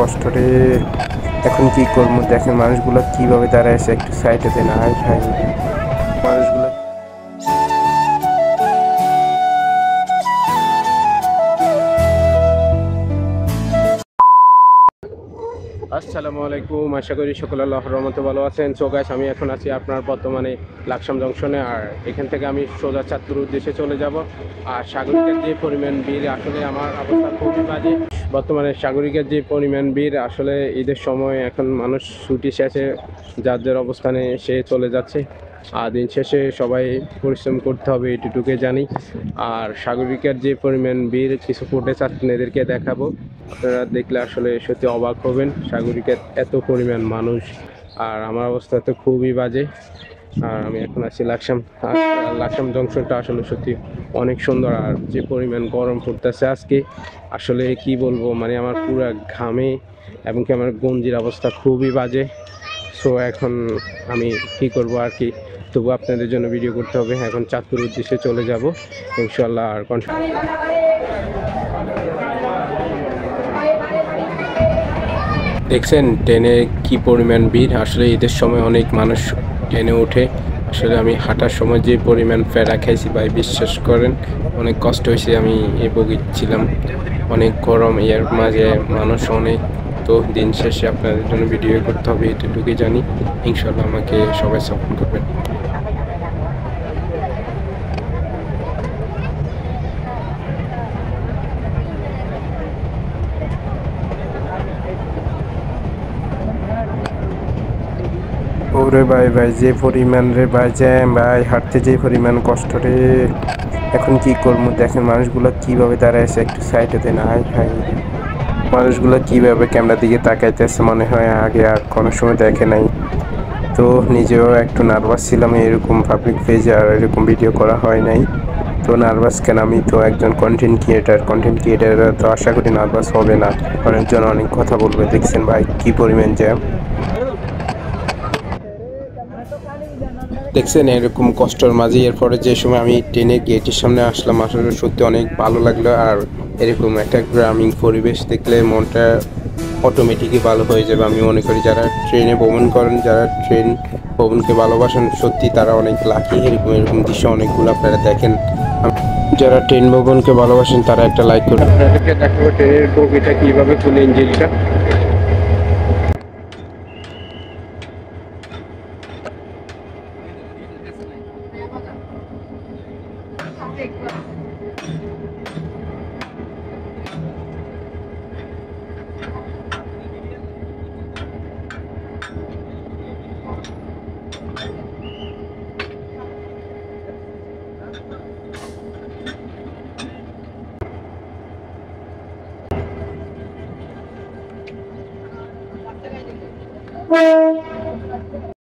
কষ্ট রে। এখন কি করবো দেখেন মানুষগুলো কিভাবে দাঁড়ায় আছে, একটু সাইডে দেন। হাই হাই মানুষগুলো। আসসালামু আলাইকুম, আশা করি সকলে আল্লাহর রহমতে ভালো আছেন। সো গাইস, আমি এখন আছি আপনার বর্তমানে লাকসাম জংশনে। আর এখান থেকে আমি সোজা চাঁদপুর উদ্দেশ্যে চলে যাব। আর সাগরিকার যে পরিমাণ ভিড়, আসলে আমার অবস্থা খুবই বাজে। বর্তমানে সাগরিকার যে পরিমাণ ভিড়, আসলে ঈদের সময় এখন মানুষ ছুটি শেষে যার যার অবস্থানে সে চলে যাচ্ছে। আর দিন শেষে সবাই পরিশ্রম করতে হবে, এটুকুই জানি। আর সাগরিকার যে পরিমাণ ভিড়, কিছু ফুটেজ আপনাদেরকে দেখাবো। আপনারা দেখলে আসলে সত্যি অবাক হবেন, সাগরিকার এত পরিমাণ মানুষ। আর আমার অবস্থা তো খুবই বাজে। আর আমি এখন আছি লাকসাম। আর লাকসাম জংশনটা আসলে সত্যি অনেক সুন্দর। আর যে পরিমাণ গরম পড়তেছে আজকে, আসলে কি বলবো, মানে আমার পুরো ঘামে এবং কি আমার গঞ্জির অবস্থা খুবই বাজে। সো এখন আমি কি করব আর কি, তবু আপনাদের জন্য ভিডিও করতে হবে। এখন চাঁদপুর উদ্দেশ্যে চলে যাব ইনশাল্লাহ। আর দেখছেন ট্রেনে কি পরিমাণ ভিড়। আসলে ঈদের সময় অনেক মানুষ ট্রেনে ওঠে। আসলে আমি হাঁটার সময় যে পরিমাণ প্যারা খাইছি ভাই, বিশ্বাস করেন অনেক কষ্ট হয়েছে। আমি এ বগিছিলাম, অনেক গরম, এর মাঝে মানুষ অনেক। তো দিন শেষে আপনাদের জন্য ভিডিও করতে হবে, এটুকুই জানি। ইনশাল্লাহ আমাকে সবাই সাপোর্ট করবেন। ওরে ভাই ভাই, যে পরিমাণ রে ভাই জ্যাম, ভাই হাঁটতে যে পরিমাণ কষ্ট রে। এখন কি করবো দেখেন মানুষগুলো কিভাবে দাঁড়ায় আছে, একটু সাইডে দেন। হাই হাই মানুষগুলো কিভাবে ক্যামেরার দিকে তাকাইতেছে, মনে হয় আগে আর কোনো সময় দেখে নাই। তো নিজেও একটু নার্ভাস ছিলাম, এরকম পাবলিক পেজে আর এরকম ভিডিও করা হয় নাই। তো নার্ভাস কেন, আমি তো একজন কন্টেন্ট ক্রিয়েটাররা তো আশা করি নার্ভাস হবে না। অনেকজন অনেক কথা বলবে। দেখছেন ভাই কি পরিমাণ জ্যাম। দেখছেন এরকম কষ্টের মাঝে এরপরে যে সময় আমি ট্রেনের গেটের সামনে আসলাম, আসলে সত্যি অনেক ভালো লাগলো। আর এরকম একটা গ্রামীণ পরিবেশ দেখলে মনটা অটোমেটিকই ভালো হয়ে যাবে। আমি মনে করি যারা ট্রেনে ভ্রমণ করেন, যারা ট্রেন ভ্রমণকে ভালোবাসেন, সত্যি তারা অনেক লাকি। এরকম এরকম দৃশ্য অনেকগুলো আপনারা দেখেন। যারা ট্রেন ভ্রমণকে ভালোবাসেন তারা একটা লাইক করবেন। আপনাদেরকে দেখাবো ট্রেনের বগিটা কীভাবে খুলে, ইঞ্জিনটা।